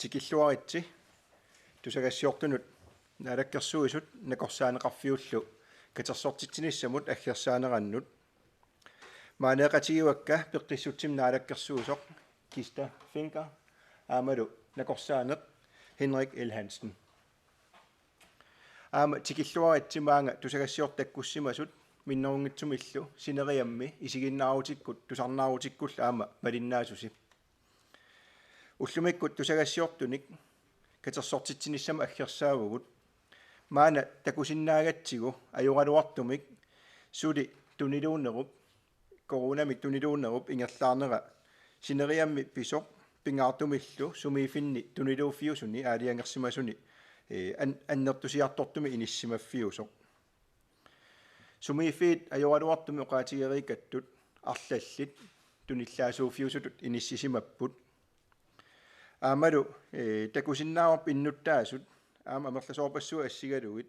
tikilluaritsi tusagassiortunut naalakkersuisut nakorsaaneqarfiullu katersortitsinnissamut aggiarsaanerannut maaneqatigiwakka peqqissutsim naalakkersuusoq Kista Finker aamalu nakorsaaneq Henrik L. Hansen aama tikilluaritsimaanga tusagassiortakkussimasut minnerungitsumillu sineriammi isiginnaaruutikkut tusarnaaruutikkull aama malinnaasusi уллумиккут тусагассиортуник катерсортитсиниссама аггерсаавгут маана такусиннаагатсигу аюралуартумик сули тунилуунеруп коронамик тунилуунеруп ингерлаарнера синериамми писоқ пингаартумиллу сумиифинни тунилууффиусуни аалиангерсимасуни аннертусиартортуми иниссимаффиусоқ сумииффиит аюралуартуми оқаатигерикаттут арлаллит туниллаасууффиусутут иниссисимаппут аамалу такусиннааварп иннуттаасут аама амерласоорпассуа ассигалугит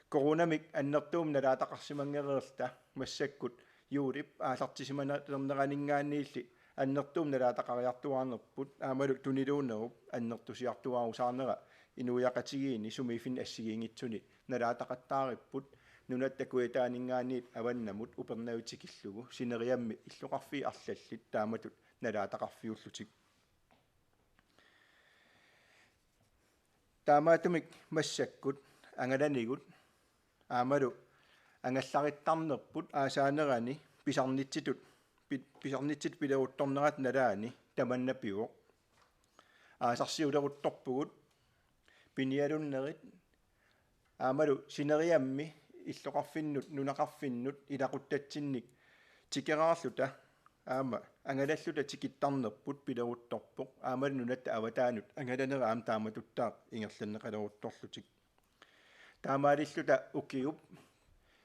коронамик аннертуум налаатақарсимангерерта массаккут юулип аасартисиманернеранингааниилли аннертуум налаатақариартуаарнерпут аамалу тунилуунеруп аннертусиартуаарусаарнера инуяқатигиини сумиифин ассигиингитсуни налаатақаттаариппут нунаттакуитаанингааниит аваннамут упернавитикиллугу синериамми иллоқарфи арлаллит тааматут налаатақарфиуллутик таамаатумик массаккут ангаланигут аамалу ангаллариттарнерпут аасаанерани писарнитситут пилерутторнерат налаани таманнапиуоқ аасарсиулерутторпугут пиниалуннерит аамалу синериамми иллоқарфиннут нунақарфиннут илақуттатсинник тикераарлута аама ангалаллута тикиттарнерпут пилерутторпоқ аамалу нунатта аватаанут ангаланера аам тааматуттаақ ингерланнеқалерутторлутик таамаалиллута укиуп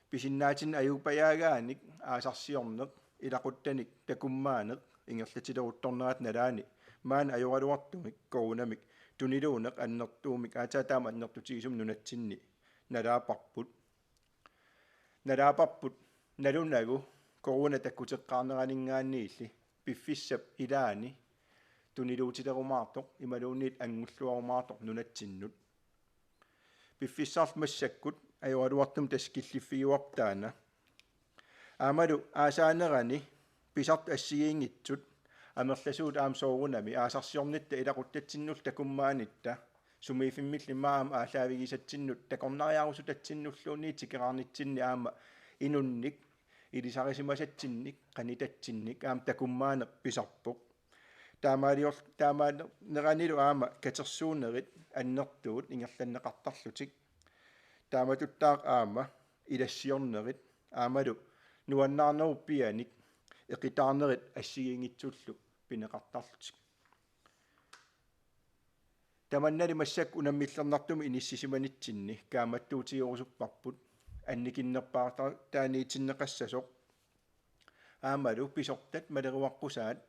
писиннаатин аюупаяагааник аасарсиорнеқ илақуттаник такуммаанеқ ингерлатилерутторнерат налаани маан аюралуартумик коронамик тунилуунеқ аннертуумик аатаатаама аннертутигисум нунатсинни налаапарпут налунагу корона таккутеққарнеранингааниилли пиффиссап илаани тунилуутилерумаартоқ ималуунниит ангуллуарумаартоқ нунатсиннут пиффиссаарл массаккут аюалуартум таскиллиффигуартаана аамалу аасаанерани писарт ассигиингитсут амерласуут аам соорунами аасарсиорнитта илақуттатсиннул такуммаанитта сумиифиммилли маам аалаавигисатсиннут такорнариарусу татсиннуллуунни тикераарнитсинни аама инунник илисарисимасатсинник канитатсинник аам такуммаанеқ писарпоқ таамаанеранилу аама катерсуунерит аннертуут ингерланнеқартарлутик тааматуттаақ аама илассиорнерит аамалу нуаннаарнеруппианик эқитаарнерит ассигиингитсуллу пинеқартарлутик таманнали массак унаммиллернартуми иниссисиманитсинни кааматтуутигорусуппарпут анникиннерпаартаа тааниитсиннеқассасоқ аамалу писортат малеруаққусаат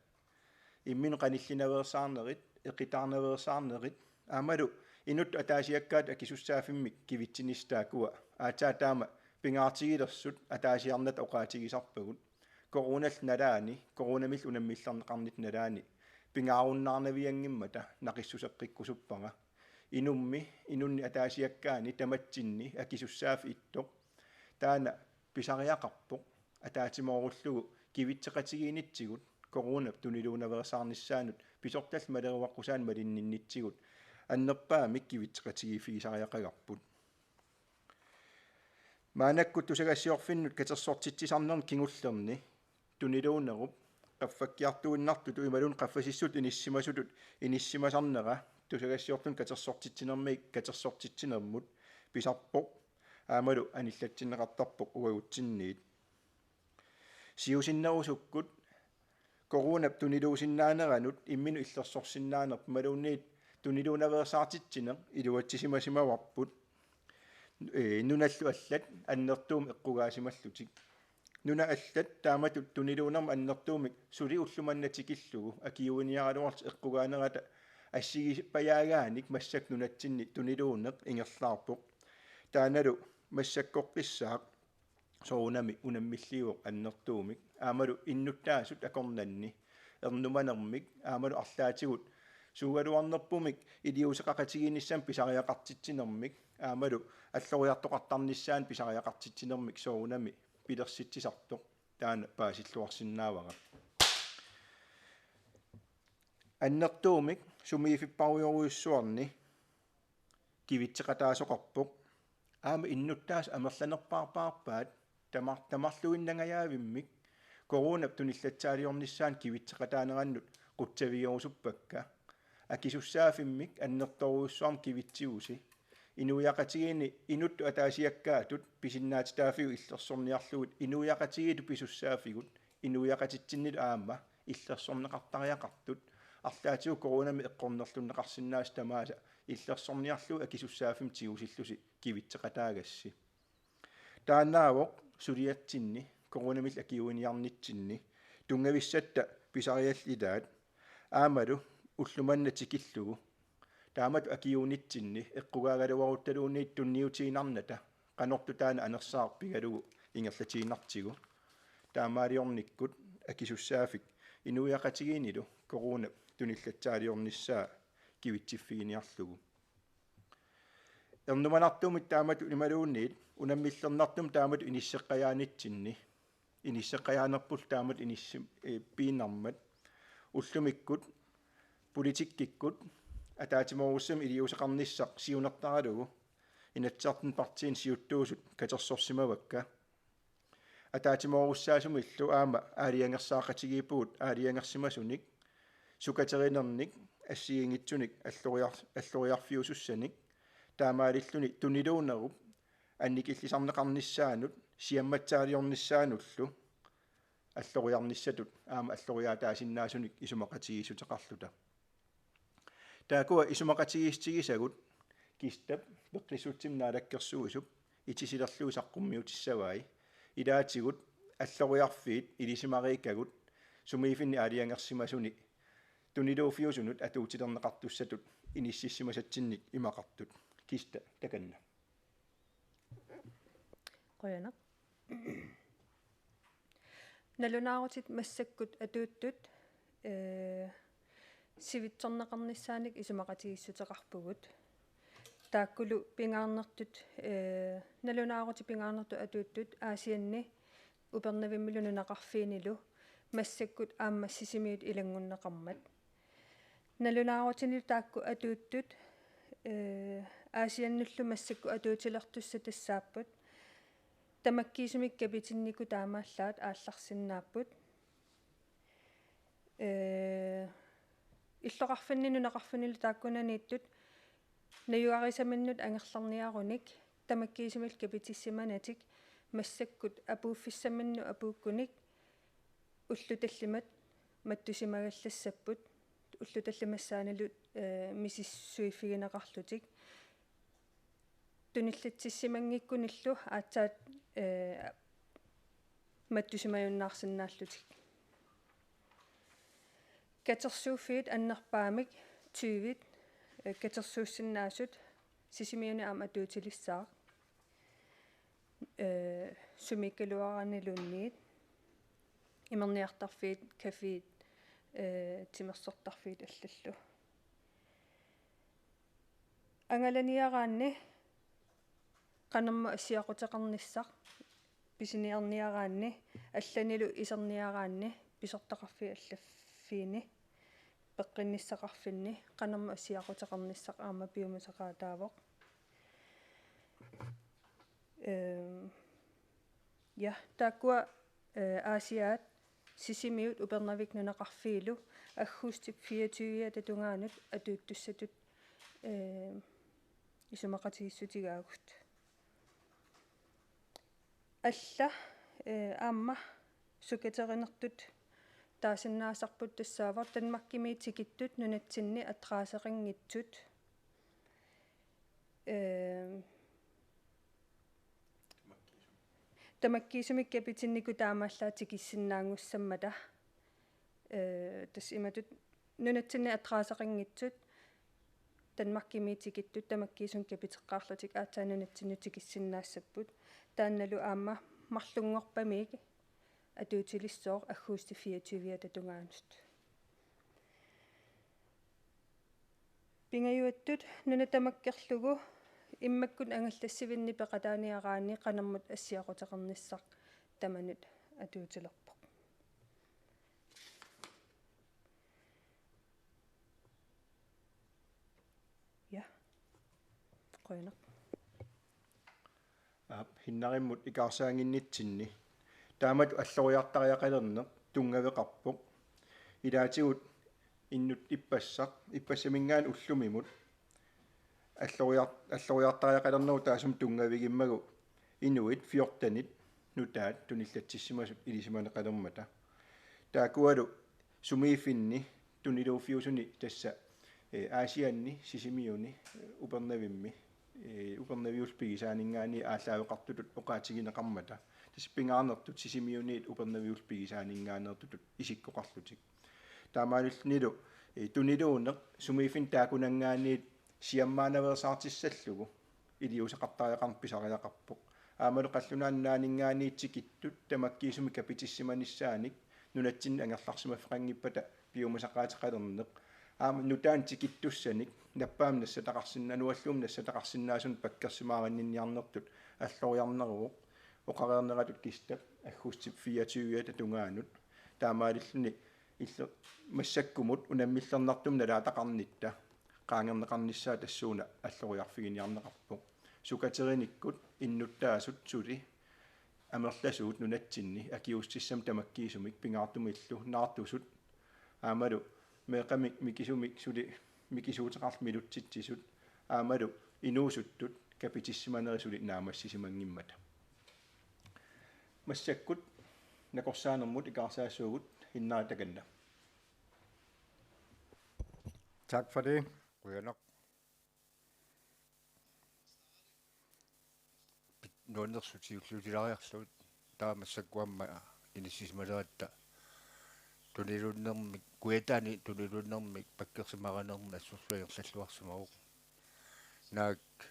иммину қаниллинаверсаарнерит эқитаарневерсаарнерит аамалу инут атаасиаккаат акисуссаафиммик кивитсинистаакуа аатаатаама пингаартигилерсут атаасиарнат оқаатигисарпагут коронал налаани коронамил унаммиллернеқарнит налаани пингааруннаарнавиангиммата нақиссусеққиккусуппага инунни атаасиаккаани таматсинни акисуссааф иттоқ таана писариақарпоқ атаатимооруллугу кивитсеқатигиинитсигут корона тунилуунаверсаарниссаанут писортал малеруаққусаан малинниннитсигут аннерпаамик кивитсеқатигиффигисариақагарпут маанаккут тусагассиорфиннут катерсортитсисарнерн кингуллерни тунилуунеруп qaffakkiartuinnartut imalun qaffasissut inissimasarnera tusagassiortun katersortitsinermiik katersortitsinermut pisarpoq aamalu anillatsinneqartarpoq uagutsinniit siusinnerusukkut korunap tuniluusinnaaneranut imminu illersorsinnaanerp maluunniit tuniluunaversaartitsine iluatsisimasimauarput nunallu allat annertuum eqqugaasimallutik nuna allat taamatut tuniluunerma annertuumik suli ullumannatikillugu akiuiniaraluart eqqugaanerata ассигиппаяагааник массак нунатсинни тунилуунеқ ингерлаарпоқ тааналу массаккоққиссаақ соонами унаммиллиуоқ аннертуумик аамалу иннуттаасут акорнанни эрнуманермик аамалу арлаатигут suugaluarnerpumik iliuseqaqatiginissaan pisariaqartitsinermik aamalu alloriartoqartarnissaan pisariaqartitsinermik soorunami pilersitsisartoq taana paasilluarsinnaavaqa annertuumik sumiifipparuyoruissuarni kivitseqataasoqarpoq aama innuttaas amerlanerpaarpaarpaat tamarluinnangajaavimmik korunap tunillatsaaliornissaan kivitseqataanerannut qutsaviyorusuppakka akisussaafimik annertoruissuarm kivitsigusi inuyaqatigini inuttu ataasiakkaatut pisinnaatitaafigu illersorniarlugut inuyaqatigitu pisussaafigut inuyaqatitsinnilu aama illersorneqartariaqartut арлаатиу коронами эққорнерлуннеқарсинаас тамааса иллерсорниарлу акисуссаафим тигусиллуси кивитсеқатаагасси таанаавоқ сулиатсинни коронамил акиуиниарнитсинни тунгависсатта писариаллилаат аамалу уллуманна тикиллугу таамату акиунитсинни эққугаагалуарутталуунниит тунниутиинарната канорту таана анерсаарпигалугу ингерлатиинартигу таамаалиорниккут акисуссаафик инуяқатигиинилу корона туниллатсаалиорнissaа кивитсиффигиниарлугу эрнуманартумит таамату ималуунниит унаммиллернартум таамату иниссеққаяанитсинни иниссеққаяанерпул таамат инисси пиинармат уллумиккут политиккиккут атаатиморуссам илиусеқарниссақ сиунертаралугу инатсартин партиин сиуттуусут катерсорсимавакка атаатиморуссаасумиллу аама аалиангерсаақатигииппугут аалиангерсимасуник сукатеринерник ассигингитсуник аллориарфиусуссаник таамаалиллуни тунилуунеруп анникиллисарнеқарниссаанут сиамматсаалиорниссаануллу аллориарниссатут аама аллориаатаасиннаасуник исумақатигиссутеқарлута таакуа исумақатигиистигисагут кистап пеққиссутсимнаалаккерсуисуп итисилерлуусаққуммиутиссавай илаатигут аллориарфиит илисимарииккагут сумиифинни аалиангерсимасуни тунилууфиусунут атуутилернеқартуссатут иниссиссимасатсинник имақартут киста таканна qoyanak налунаарутит массаккут атууттут сивитсорнеқарниссааник исумақатигиссутеқарпугут тааккулу пингаарнертут налунаарути пингаарнерту атууттут аасианни упернавиммилуну нақарфиинилу массаккут аама сисимиут илангуннеқармат налунаарутинилу таакку атууттут аасианнуллу массакку атуутилертусса тассааппут тамаккиисумик капитиннику таамааллаат аалларсиннааппут иллоқарфиннину нақарфинилу тааккунанииттут наюарисаминнут ангерларниаруник тамаккиисумил капитиссиманатик массаккут апууффиссаминну апууккуник уллуталлимат маттусимагаллассаппут уллуталлимассааналут мисиссуиффигинеқарлутик туниллатсиссимангиккуниллу аацаат маттусимаюннаарсинааллутик катерсууффиит аннерпаамик 20 катерсууссиннаасут сисимиуни аама атуутилиссаа сумиккалуараанилунниит имерниартарфиит кафиит тимерсортарфиит аллаллу ангаланиараанни qanamma assiaqutaqarnissaq pisiniarniaraanni алланилу исерниараанни писортақарфи аллаффиини пеққинниссақарфинни qanamma assiaqutaqarnissaq аама пиумусақаатаавоқ я такуа аасиаат сисимиут упернавик нунақарфиилу аггустик 24 татунгаанут атууттуссатут исумақатигиссутигаагут алла аама сукатеринертут таасиннаасарпут тассаавар танмаккимиитикиттут нунатсинни атраасеқингитсут тамаккиисумик капитиннику таамааллаатик иссиннаангуссаммата тас иматут нунатсинни атраасеқингитсут танмаккимиитикиттут тамаккиисун капитеққаарлутик аатаанунатсиннутик иссиннаассаппут таанналу аама марлунгорпамик атуутилиссоор аггусти 24 татунгаанут пингаюаттут нунатамаккерлугу иммаккун ангаллассивинни пеқатааниараани қанармут ассиақутеқарниссақ таманут атуутилерпоқ я қойнақ хиннариммут икаарсаангиннитсинни таамат аллориартариақалернеқ тунгавеқарпоқ илаатигут иннут иппассамингаан уллумимут аллориартариақалернеру таасум тунгавигиммагу инуит фиортанит нутаат туниллатсиссимасут илисиманеқалермата таакуалу сумиифинни тунилууфиусуни тасса аасианни сисимиуни упернавимми упернавиус пигисаанингаани ааллаавеқартутут оқаатигинеқармата таспингаарнертут сисимиуниит упернавиус пигисаанингаанертутут исиккоқарлутик таамаалулнилу тунилуунеқ сумиифин таакунангаанниит сиаммаанаверсаартиссаллугу илиусеқартариақарписариақарпоқ аамалу қаллунааннаанингаанниитсикиттут тамаккиисуми капитиссиманиссааник нунатсин ангерларсимаффеқангиппата пиумасақаатеқалернеқ аама нутаан тикиттуссаник наппаам нассатақарсинна нуаллуум нассатақарсиннаасун паккерсимаараннинниарнертут аллориарнеруоқ оқареернератут кистап аггустип 24 тунгаанут таамаалиллуни илле массаккумут унаммиллернартум налаатақарнитта qaangerneqarnissaa tassuuna alloriarfiginiarneqarpoq sukaterinikut innuttaasut suli amerlasuut nunatsinni akiussissam tamakkiisumik pingaartumillu naartusut aamalu meeqamik mikisumik suli mikisuuteqarl milutsitsisut aamalu inuusuttut kapitissimanerisuli naamassisimangimmata massakkut nakorsaanermut ikaarsaassuugut hinnaatakanna. Tak for det. Ryger nok. Nuannersuutiullutilariarlut taamassakkuamma inisismaleratta tunilunnermik kuetaani tunilunnermik pakkersimaranerma assursuagersalluarsumaruq naak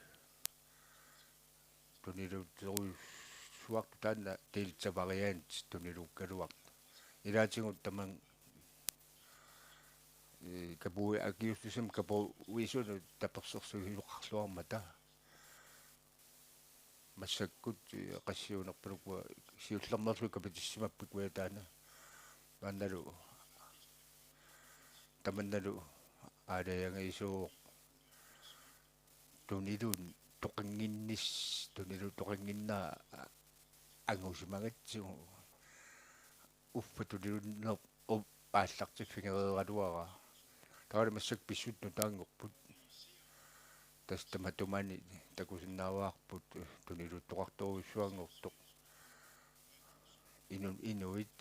tunilutteru suartu taanna tiilitsavariaant tunilukkaluart ilaatigut taman kabui akiustisam kabu wisunu tapersorsuiluqarluarmata massakkut qassiunerpalukua siullernerlu kapitissimappak uataana annalu tamannalu alayanga isuuq tunilun toqanginnis tunilu toqanginnaa angusimangatsigu uffatulunner ааллартиффигереераluara таала массак писсутну таангорпут тастаматумани такусиннааваарпут тунилуттоқарторуссуангортоқ инуит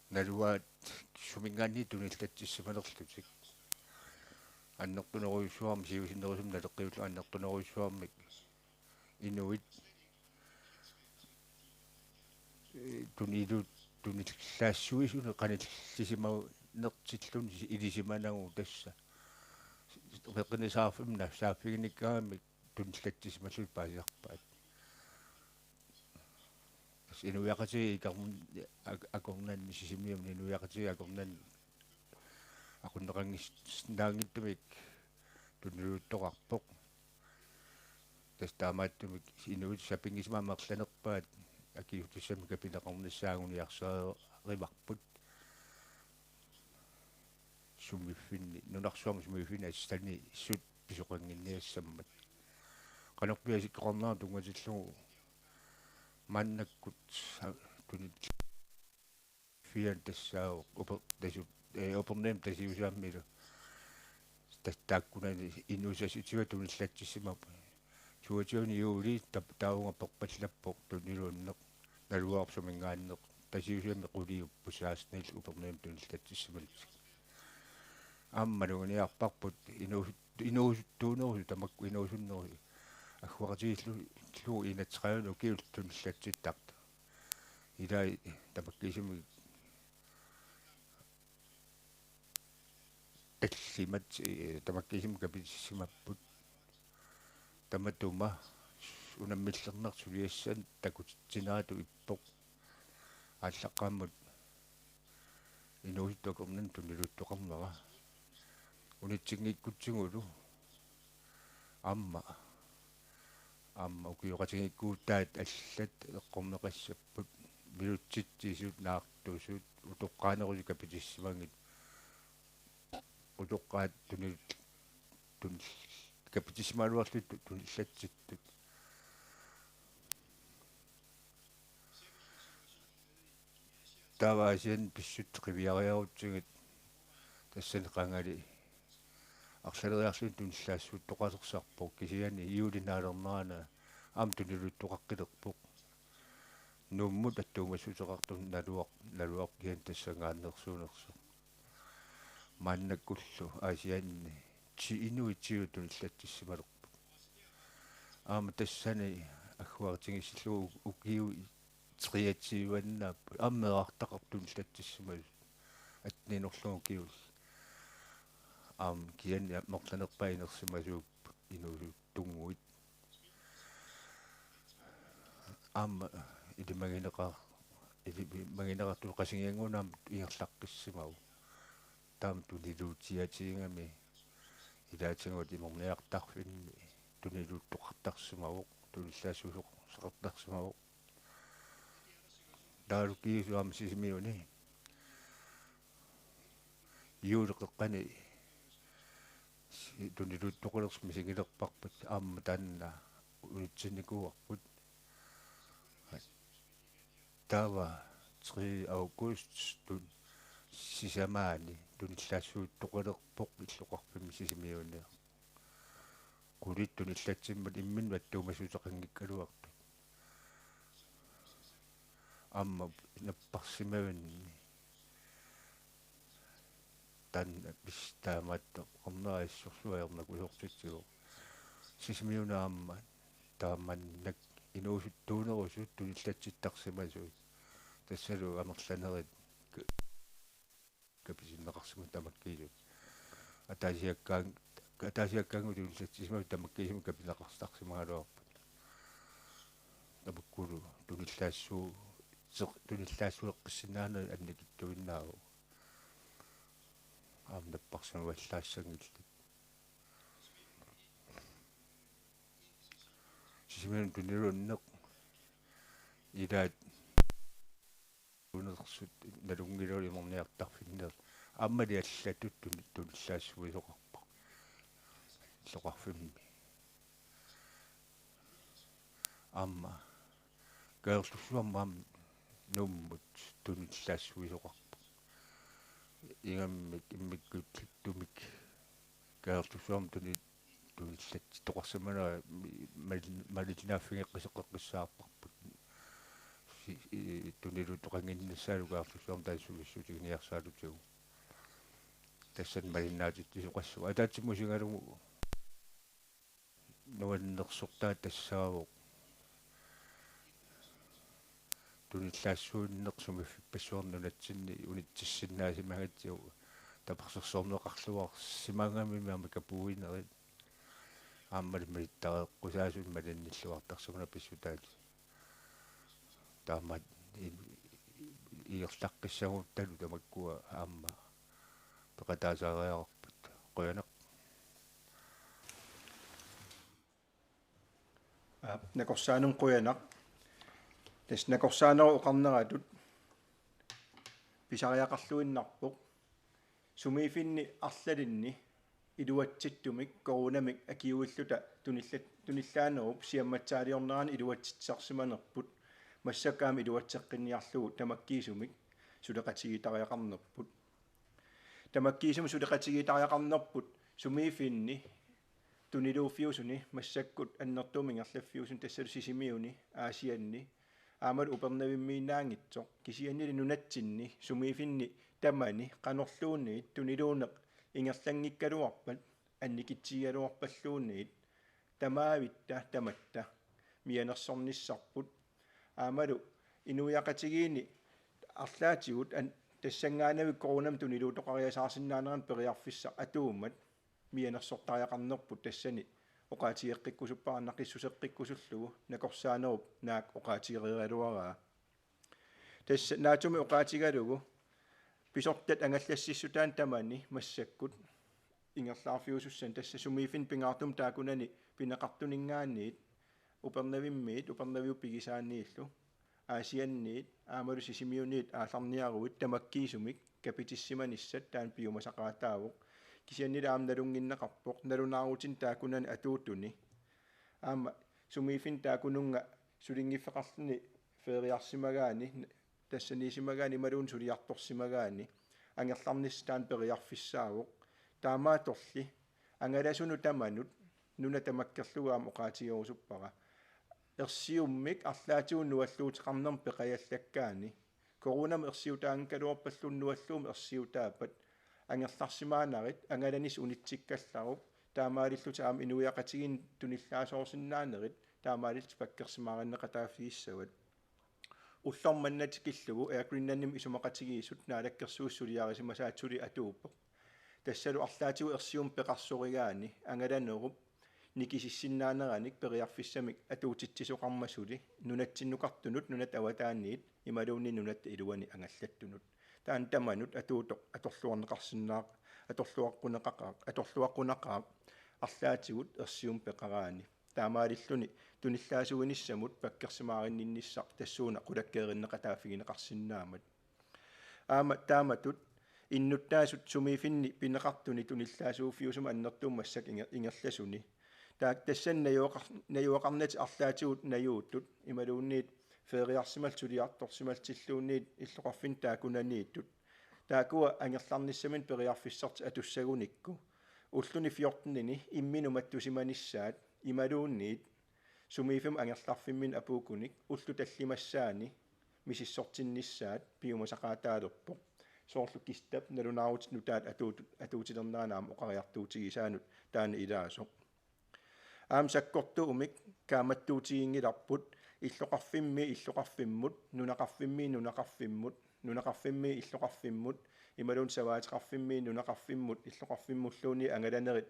налуаат сумингаанни туниллатсиссамалерлутик аннертунеруйуссуарми сиусиннерусум налеққиуллу аннертунеруйуссуармик инуит тунилут tunillaassуисуне qanillisimagu nertillun ilisиманагу тасса пеқинисаарфимна сааффигиниккаамик туниллатсисималлут паасиарпаат ас инуяқати икармун акорнанни сисимиум инуяқати акорнан aqunneqangis naangittumik tuniluttoqarpoq tas taamaattumik inuut sapingismaamaqlanerpaat akiutussami kapineqarnissaaguniarsaa rimarput sumiffinni nunarsuarmi sumiffinni assani sut pisuqanginniassammat qanorpiasikkornaa tungatillugu mannakkut tunit fian tassaao uper tasut opernem tasiusaammilu tattaakkunani inusasitiwa tunillattissimap suatiuni yuuli taunga perpallappoq tuniluunneq naluaarsumingaanneq tasiusaammi quliuppusaasnil upernem tunillattissimalut аммалугниарпарпут инуусутtuunerусу тамакку инуусуннерусу аггуартигиллу луу инатсqaunu киултуниллатситтарта илай тамаккисими таллимат тамаккисими каписсимаппут таматума унаммиллернэрсулиассан такутитсинаату иппоқ ааллаққааммут инуусуттуакернан тунилуттоқарнера унитсингиккутсигулу амма укиоқатингиккуутаат аллат эққормеқассаппут минутситсисут наартуусут утоққаанерусика капитиссимангит утоққаат тун капитиссималуарлут туниллатситтут таваасиан писсутеқивиариарутсигит тассани қангали арсалериарлут туниллаассуут тоқалерсарпоқ кисиани иулинаалернерана аам тунилуттоқаққилерпоқ нуммут аттуумассутеқартун налуақ киан тассангааннерсуунерсо маннаккуллу аасианни чи инуитсиу туниллатсималерпо аама тассани аггуартингиссиллуу укиу триатсиуаннааппу аммеартақар туниллатсимал атнинерлугу киул аам кианни мерланерпаинерсимасууп инуулу тунгуит аама илимагинеқарту қасингиангунаам иерлаққиссимау таам тунилуутиатиингами илаатингут иморниартарфинни тунилуттоқартарсимавоқ туниллаасусоқ сеқартарсимавоқ даалукиисуам сисимиуни юулеқеққани тунилуттоқулерс мисигилерпарпат аама таанна унитсинникуарпут тава 3 август тун сисамаани туниллаассуут иллоқарпими сисимиунниа кулит туниллатсиммат иммин ваттуумасутеқангиккалуарту амма наппарсимаванни тан пистааматто қорнераиссорлуаернаку сортитсигу сисимиунаамма тааманнак инуусуттуунерусут туниллатситтарсимасуут тассалу амерланерит каписиннеқарсиму тамаккиисут атаасиаккаангу туниллатсисимау тамаккиисиму капинеқарстарсимагалуарпут табуккулу туниллаассуеққиссинаана анникиттуиннааву аамнаппарсиму валлаассангиллут сисимиун тунилууннеқ илаат унерсут налунгилули морниартарфиннер аммали аллатут туниллаассуисоқарпа соқарфимми амма гэрсуаммам нуммут туниллаассуисоқарпа игаммик иммиккуттумик гэрсуам туниллат тоқарсамана малилинааффигеққисеққиссаарпарпут тунилуттоқангиннассаалугаарлусуам тассугиссутигниарсаалутигу тассан малиннаатиттисоқассуа атаатсимусингалугу нуаннерсортаа тассаавоқ туниллаассууннерсумиффиппассуарнунатсинни унитсиссиннаасимагатсиу тапарсерсоорнеқарлуар симаангами маамакапуинерит ааммали малиттареққусаасун малинниллуартарсуна писсутаат таамат иерлаққиссагутталу тамаккуа аама пеқатаасаариарпут қоянеқ накорсаанун қуянақ тас накорсаанеру оқарнератут писариақарлуиннарпоқ сумифинни арлалинни илуатситтумик корунамик акиуиллута туниллаанеруп сиамматсаалиорнерани илуатситсарсиманерпут массакаами илуатсеққинниарлугу тамаккиисумик сулеқатигитариақарнерпут тамаккиисум сулеқатигитариақарнерпут сумифинни тунилууффиусуни массаккут аннертуумингерлаффиусун тассалу сисимиуни аасианни аамал упернавиммиинаангитсоқ кисианнили нунатсинни сумифинни тамани qanorluunniit tuniluuneq ingерлангиккалуарпат анникитсигалуарпаллуунниит тамаавитта таматта мианерсорниссарпут аамалу инуяқатигиини арлаатигут тассангаанавик корунам тунилуутоқариасаарсиннаанеран периарфисса атуумат мианерсортариақарнерпут тассани оқаатигеққиккусуппараннақиссусеққиккусуллугу накорсаанеруп наак оқаатигериалуараа тасса наатуми оқаатигалугу писортат ангаллассиссутаан тамани массаккут ingerlaarfiusussan tassa sumiifin pingaartum taakunani pinaqartuningaanniit upernaviu pigisaanniillu aasianniit aamalu sisimiuniit aallarniaruit tamakkiisumik kapitissimaniссат таан пиумасақаатаавоқ кисианнилаам налунгиннеқарпоқ налунааруутин таакунани атуутуни аама сумиифин таакунунга сулингиффеқарлуни фериарсимагаани тассаниисимагаани малуун сулиарторсимагаани ангерларнис таан периарфиссаавоқ таамааторли ангаласуну таманут нуна тамаккерлугаам оқаатигорусуппара ерсиуммик арлаатигун нуаллуутеқарнерм пеқаяллаккаани коронам ерсиутаангкалуорпаллуннуаллуум ерсиутаапат ангерларсимаанарит ангаланис унитсиккалларуп таамаалиллутаам инуяқатигин туниллаасоорсиннаанерит таамаалит паккерсимаариннеқатааффигиссават уллорманнатикиллугу эакриннанним исумақатигиисут наалаккерсууссулиарисимасаатсули атууппоқ тассалу арлаатигу ерсиум пеқарсоригаани ангаланеруп никисиссиннаанераник периарфиссамик атуутитсисоқармасули нунатсиннуқартунут нунат аватаанниит ималуунни нунат илуани ангаллаттунут таан таманут атуутоқ аторлуарнеқарсинаақ аторлуаққунеқаақ арлаатигут ерсиум пеқараани таамаалиллуни туниллаасугиниссамут паккерсимаариннинниссақ тассууна қулаккеериннеқатааффигинеқарсинаамат аама тааматут иннуттаасут сумиифинни пинеқартуни туниллаасууффиусума аннертууммассак ингерласуни таак тассан наюоқарнати арлаатигут наюуттут ималуунниит фериарсимал сулиарторсималтиллуунниит иллоқарфин таакунанииттут таакуа ангерларниссамин периарфиссарти атуссагуникку уллуни 14-нини имминуматтусиманиссаат ималуунниит сумиифим ангерларфиммин апуукуник уллу таллимассаани мисиссортинниссаат пиумасақаатаалерпоқ соорлу кистап налунаарут нутаат атуутилернаанаам оқариартуутигисаанут таана илаасоқ аам саккортуумик кааматтуутигингиларпут иллоқарфиммут нунақарфимми иллоқарфиммут ималуун саваатеқарфимми нунақарфиммут иллоқарфиммуллууни ангаланерит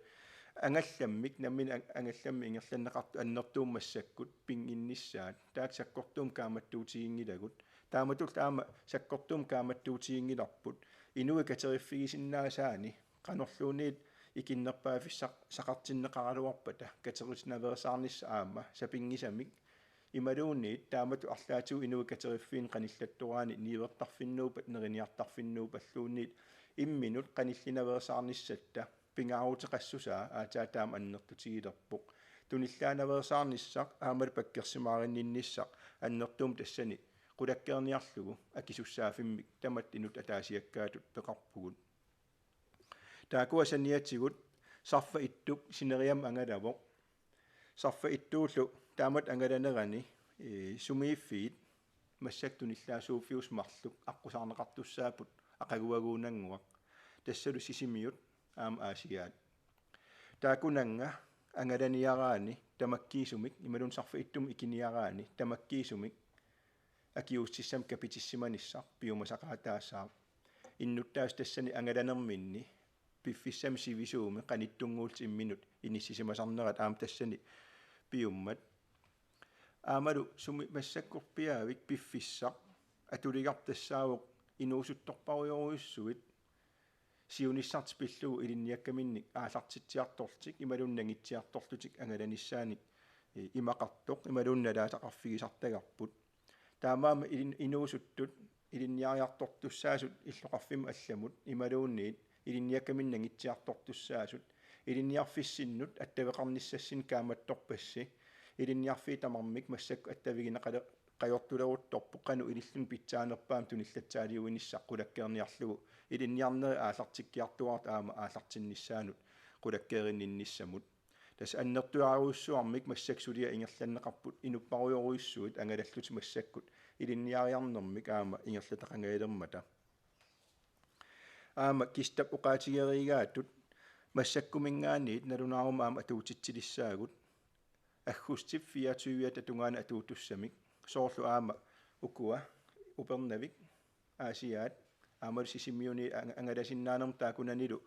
ангалламмик наммин ангалламми ингерланнеқарту аннертууммассаккут пингинниссаат таак саккортуум кааматтуутигингилагут тааматул таама саккортуум кааматтуутигингиларпут инуи катериффигисиннаасаани qanorluuniit ikиннерпаафиссақ сақартиннеқаралуарпата катериснаверсаарнисса аама сапингисамик ималуунниит таамату арлаатигу инуи катериффиин қаниллаттураани ниивертарфиннуупат нерiniartarfinnuupalluunniit имминут қаниллинаверсаарниссатта пингаарутеқассусаа аатаатаам аннертутигилерпоқ туниллаанаверсаарниссақ аамал паккерсимаариннинниссақ аннертуум тассани qulakkeerniarlugu akisussaafimmik tamat inut ataasiakkaatut peqarpugut taakua saniatigut sarfa ittup sineriam angalavoq sarfa ittuullu taamat angalanerani sumiiffiit массактуниллаасууффиус марлук аққусаарнеқартуссаапут ақагуагуунангуақ тассалу сисимиут аама аасигаат таакунанга ангаланиараани тамаккиисумик ималун сарфа иттум икиниараани тамаккиисумик акиуссиссам капитиссиманиссар пиумасақаатаассаа иннуттаас тассани ангаланерминни пиффиссам сивисууми қаниттунгуулт имминут иниссисимасарнерат аама тассани пиуммат аамалу суми массаккорпиаавик пиффиссақ атулигартассаавоқ инуусутторпаруйоруйуссуит сиуниссарт пиллуу илинниаккаминник аалартитсиарторлтик ималуннагитсиарторлутик ангаланиссааник имақартоқ ималунналаасақарфигисартагарпут таамаама инуусуттут илинниариартортуссаасут иллоқарфима алламут ималуунниит илинниаккаминнагитсиартортуссаасут илинниарфиссиннут аттавеқарниссассин кааматторпасси илинниарфи тамармик массак аттавигинеқале qajortuleruttorpuqqanu ilillun pitsaanерpaam tunillatsaaliuinissaq qulakkeerniarlugu ilinniarneri aallartikkiartuart aama aallartinnissaanut qulakkeerinninnissamut tas annertuaruussuarmik massaksulia ingerlanneqarput inupparuyoruissuut angalallut massakkut ilinniariarnermik aama ingerlataqangailermata aama kistap uqaatigerigaatut massakkumingaaniit nalunaarum aama atuutitsilissaagut agustif 24 tatungaana atuutussamik soorlu aama ukua upernavik aasiaat aamal sisimiuni angalasinnaanam taakunanilu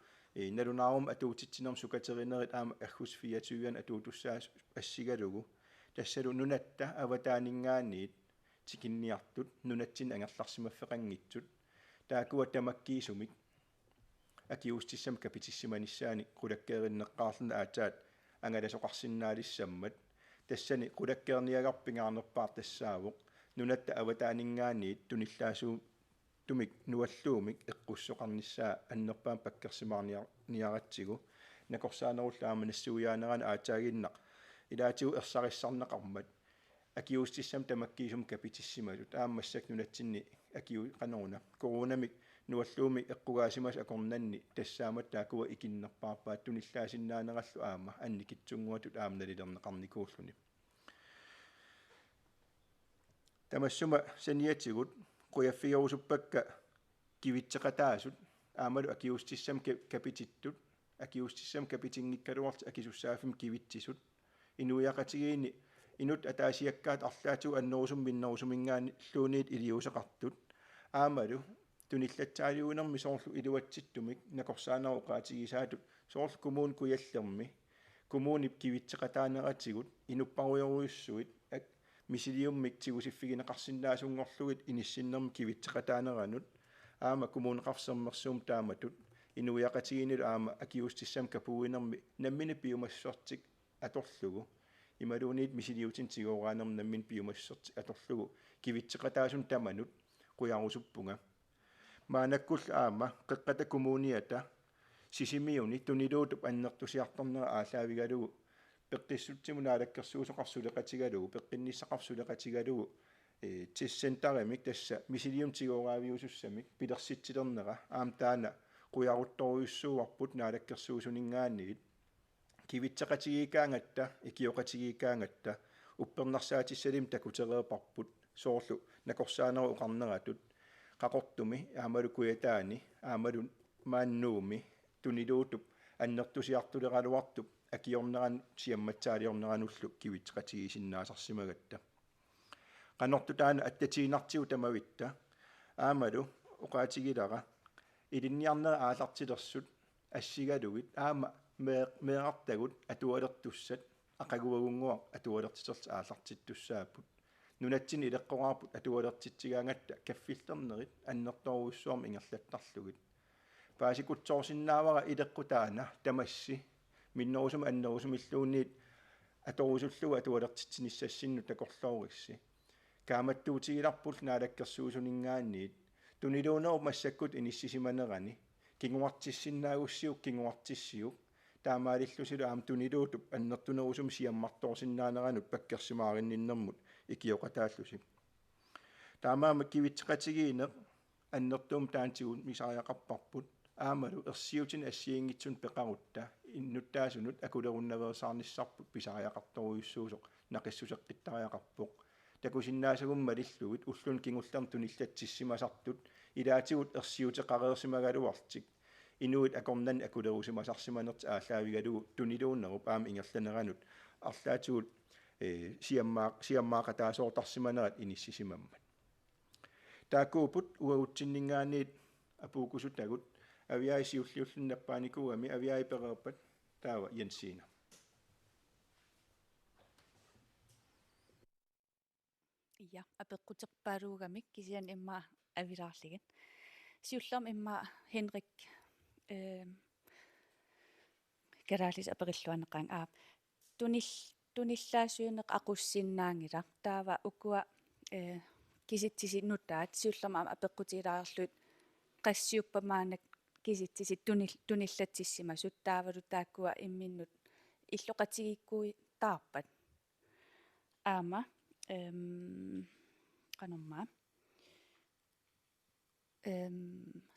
nalunaarum atuutitsinam sukaterinnerit aama agus 24 atuutussaas assigalugu tassalu nunatta avataaningaaniit tikinniartut nunatsin angerlarsimaffeqanngitsut taakua tamakkiisumik акиустиссам капитиссиманissaани qulakkeerinneqqaarluna aataat ангаласоқарсиннаалиссаммат тассани qulakkeerniagarpingаарnerpaar тассаавоқ нунатта аватаанингааниит туниллаасуу тумик нуаллуумик эққуссоқарниссаа аннерпаам паккерсимаарниаратсигу накорсаанеруллаама нассуяанерана аатаагиннақ илаатигу ерсариссарнеқармат акиустиссам тамаккиисум капитиссималут аамассак нунатсинни акиу қанеруна коронамик нуаллууми эққугаасимас акорнанни тассаамат таакуа икиннерпаарпаат туниллаасиннаанераллу аама анникитсунгуатут аамналилернеқарникууллуни тамассума саниатигут quyaffigorusuppakka kivitseqataasut aamalu akiustissam kapitittut akiustissam kapitinngikkaluart akisussaafim kivitsisut inuiaqatigiini inut ataasiakkaat arlaatu annerusum minnerusumingaani luuniit iliuseqartut aamalu tunillatsaaliunermi soorlu iluatsittumik nakorsaanaru qaatigisaatut soorlu kumuun kuyallermi kumuunip kivitseqataaneratigut inupparuyoruissuit misiliummik tigusiffigинеқарсиннаасунгорлугит инисsinnermi kivitseqataaneranut aama kumuuneqarsermersuum taamatut inuiaqatiginilu aama akiustissam kapuuinermi nammini piumassortik atorlugu imaluuniit misiliutin tigoraanermi nammin piumassortik atorlugu kivitseqataasun tamanut quярusuppunga maanakkull aama qeqqata kumuuniata sisimiuni tuniluutup annertusiartornera aallaavigalugu peqqissuttimunaalakkersuusoqarsuleqatigalugu peqqinnissaqarsuleqatigalugu tissentarimik tassa misilium tigoraaviusussamik pilersitsilernera aam taana quярuttoruissuuarput naalakkersuusuningaanniit kivitseqatigikaangatta ikioqatigikaangatta uppernarsaatissalim takutereeparput soorlu nakorsaaneru uqarneratut qaqortumi aamalu kuyataani aamalu maannuumi tuniluutup annertusiartuleqaluartup akiorneran siammatsaaliorneranullu kivitseqatigisinnaasarsimagatta qanortu taana attatiinartigu tamavitta aamalu uqaatigilara ilinniarnera aalartilersut assigalugit aama meeqartagut atualertussat aqaguagunguaq atualertiterti aallartittussaaput nunatsin ileqqoraarput atualertitsigaangatta kaffillernerit annertoruissuarmi ingerlattarlugit paasikutsoorsinnaavara ileqqutaana tamassi minnerusum annerusumilluunniit atorusullugu atualertitsinissassinnu takorloorissi kaamattuutigilarpul naalakkersuusuningaanniit tuniluunerup massakkut inississimanerani kinguartissinaagussiuk kinguartissiuk taamaalillusilu aam tuniluutup annertunerusum siammartoorsinnaaneranut pakkersimaarinninnermut ikioqataallusi taamaama kivitseqatigiineq annertuum taantigun misariaqarparput aamalu ersiutin assiingitsun peqarutta innuttaasunut akulerunnaversaarnissarput pisariaqartoruissuusoq naqissuseqqittariaqarpoq takusinnaasagum malillugit ullun kingullerm tunillatsissimasartut ilaatigut ersiuteqareersimagaluartik inuit akornan akulerusimasarsimanerti aallaavigalugu tuniluunnerup aama ingerlaneranut arlaatigut siammaaqataasoortarsimanerat inissisimammat taakuuput uagutsinningaaniit apuukusutagut aviai siulliullunnappaanikuami aviai pereerpat taava Jensiina ja apeqqutepaaluugamik kisian imma avilaarligin siullerm imma Henrik karaalis aperilluaneqaang aap tunillaasuineq aqussinnaangila taava ukua kisitsisinnuttaat siullerm apeqqutiilаарluut qassiuppamaanak kisitsisit tunillatsissimasut taavalu taakkua imminnut illoqatigikkuui taarpat aama qanormaa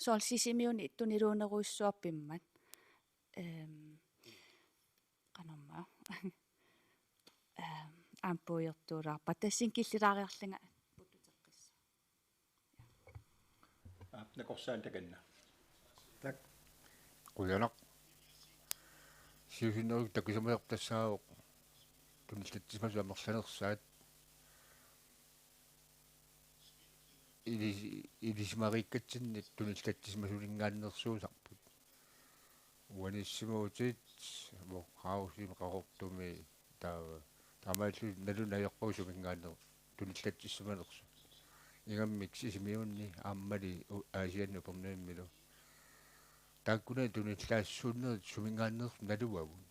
sool sisimiuni tuniluuneruissuarpimmat qanormaa aampuujertuulaarpa tassin killilaariarlanga puttuteqqissa nakorsaan takanna tak quyanaq siusinneruk takusameertassaavoq tunillatsimasu amerlanersaat ilismarikkatsinni tunillatsisimasulingaannersuusarput uanissimuutit mo qausim qaqortumi taamaallu nalunayoqquusumingaanner tunillatsissimanersu ingammik sisimiunni aammali aasiannu pernaimmilu тааккуна туниллаассууннерит сумингааннерс налуагун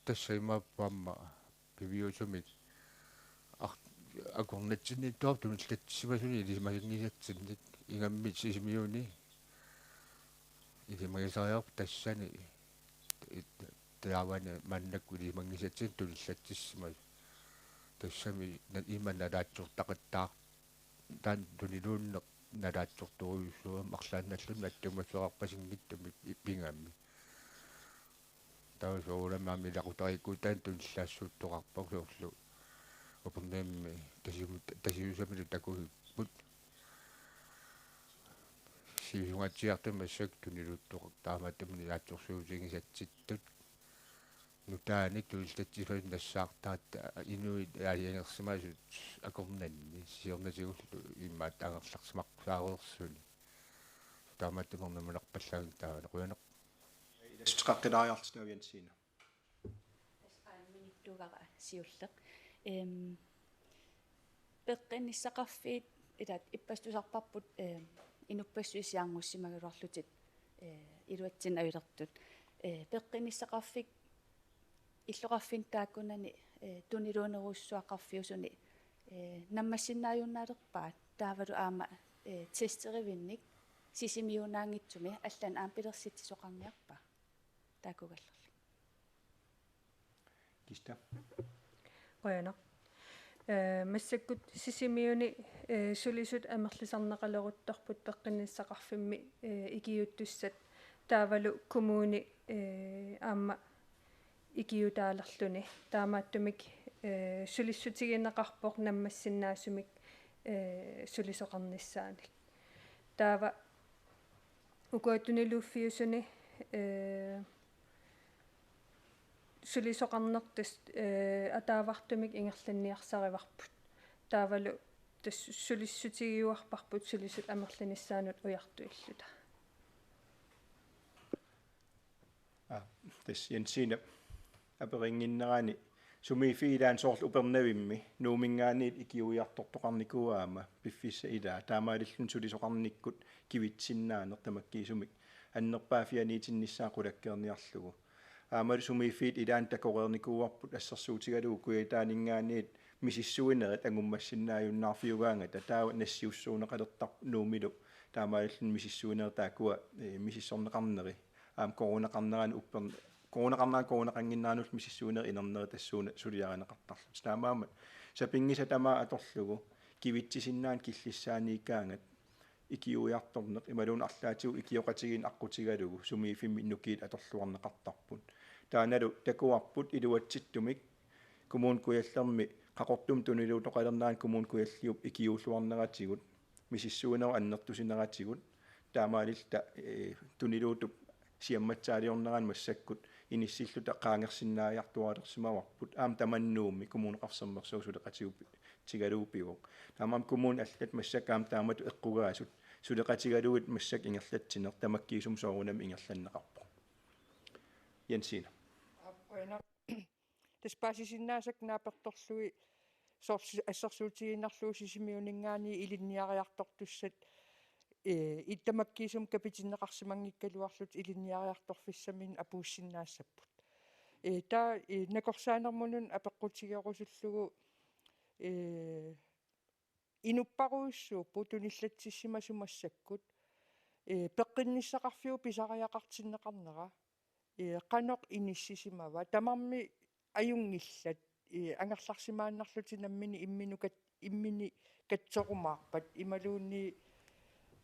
тассаймааппаама пивиусумик акорнатсинниттуар туниллатсимасуни илисмагингисатсиннит ингаммит сисимиуни илимагисариарп тассани таавана маннакку илимагнисатсин туниллатсиссимас тассами иман налаатсортақаттаа таан тунилууннеқ налаатсорторуйуссуа марлаанналлун аттумассуарпасингиттами пингамми таусоуламаами лақутарикку таан туниллаассууттоқарпак соорлу опнемми тасиусамилу такуиппут сиунгатсиартумассак тунилуттоқ таамааттамни аатсорсуусигисатситтут нутааник туллатсифалун нассаартаат инуит аалиангерсимаасут акорнанни сиорнасигуллу иммаат ангерларсимақ саарерсуни таамааттамернамуларпаллагин таавана қуянеқ истеқаққилаариартинаа янсиина миниттугара сиуллеқ пеққинниссақарфиит илаат иппастусарпарпут инуппассуисиарнуссимагуларлутит илуатсин авилертут пеққинниссақарфик иллоқарфин тааккунани тунилуунеруссуақарфиусуни наммассиннааюннаалерпаат таавалу аама тестеривинник сисимиунаангитсуми аллан аампилерситсисоқарниарпа таакугаллерли киста Qujana. Массаккут сисимиуни сулисут амерлисарнеқалерутторпут пеққинниссақарфимми икиуттуссат таавалу коммуни аама икиутаалерлүни таамааттумик сулиссутигинеқарпоқ наммассиннаасумик сулисоқарниссааник таава укуатунилуффиусуни сулисоқарнертас атаавартумик ингерланниарсариварпут таавалу тас сулиссутигиуарпарпут сулисут амерланissaанут уяртуиллута тас янсиина аперингиннерани сумифиилаан соорлу упернавимми нуумингаанит икиуиартортоқарникуаама пиффисса илаа таамаалиллун сулисоқарниккут кивитсиннаанер тамаккиисумик аннерпаафианиитиннissaақулаккерниарлугу аамалу сумифиит илаан такореерникууарпут ассерсуутигалуу куятаанингааниит мисиссуинерит ангуммассиннааюннаарфиугаангата таава нассиуссуунеқалертар нуумилу таамаалиллун мисиссуинер таакуа мисиссорнеқарнери аам коронеқарнерани упперн коронеқарнаагиннаанулл мисиссуинер инернери тассууна сулиаранеқартарлу таамаама сапингиса тамаа аторлугу кивитсисиннаан киллиссаанииккаангат икиуиарторнеқ ималуун арлаатигу икиоқатигин аққутигалугу сумифимми нукиит аторлуарнеқартарпут тааналу такуарпут илуатситтумик коммун куяллерми қақортум тунилуутоқалернаан коммун куяллиуп икиууллуарнератигут мисиссуинеру аннертусинератигут таамаалилта тунилуутуп сиамматсаалиорнеран массаккут иниссиллута qaangersinnaajartualersimavарпут аам таманнуумми коммунеқарсермерсуусулеқатигуп тигалуупигоқ таамам коммун аллат массакаам таамату эққугаасут сулеқатигалуит массак ингерлатсинер тамаккиисум соорунам ингерланнеқарпо янсина аппуина таспаасисиннаасак нааперторлуи сорси ассерсуутигиннарлуу сисимиунингаани илинниариартортуссат иттамаккиисум капитиннеқарсимангиккалуарлут илинниариарторфиссамин апууссиннаассаппут таа накорсаанермунун апеққутигерусуллугу инуппаруиссуу путуниллатсиссимасумассаккут пеққинниссақарфиу писариақартиннеқарнера қаноқ иниссисимава тамарми аюнгиллат ангерларсимааннарлутинаммини иммини катсорумаарпат ималуунни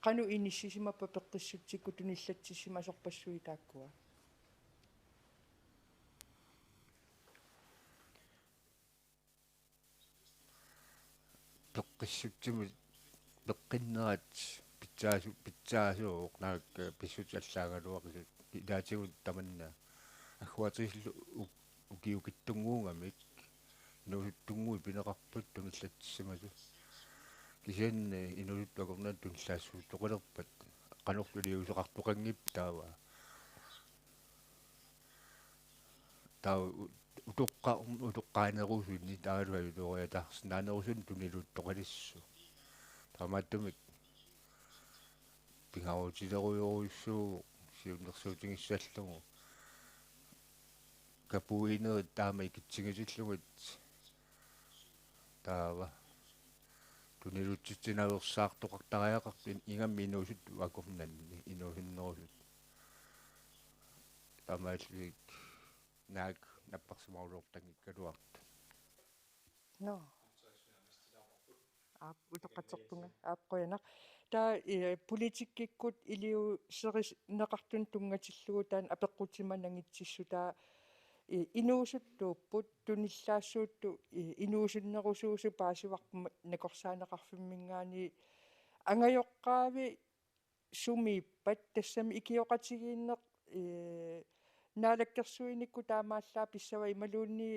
qanu inissimappa peqqissutsikku tunillatsissimaasorpassui taakkua peqqissutsimut peqqinnerat pitsaasuuq naakka pissutallaaгаluaqisut ilaatigut tamanna аггуатилlu ukiukittunguungamik nuusuttungui pineqarput tunillatsissimatu кисианне инулуттуакорнаа тунлаассуу тоқалерпат канорлулиусеқартоқангип таава утоққаанерусуинни таалуаю ториатаарсинаанерусун тунилуттоқалиссу таамааттумик пингаруутилеруйоруйссуу сиуннэрсуутингиссаллугу капуинерит таама икитсигисиллугит таава тунилутситсинаверсаартоқартариақарпин игамми инуусут акорнанни инуусиннерусут тамааллик наак наппарсимаулуортангиккалуарт no утоққатсертунга аапқуянақ таа политиккиккут илиу серис неқартун тунгатиллугу таан апеққутиманангитсиссу таа инуусуттууппут туниллаассуутту инуусиннерусуусу паасиварпумат накорсаанеқарфиммингаани ангайоққаави сумииппат тассами икиоқатигииннеқ наалаккерсуиникку таамааллаа писсава ималуунни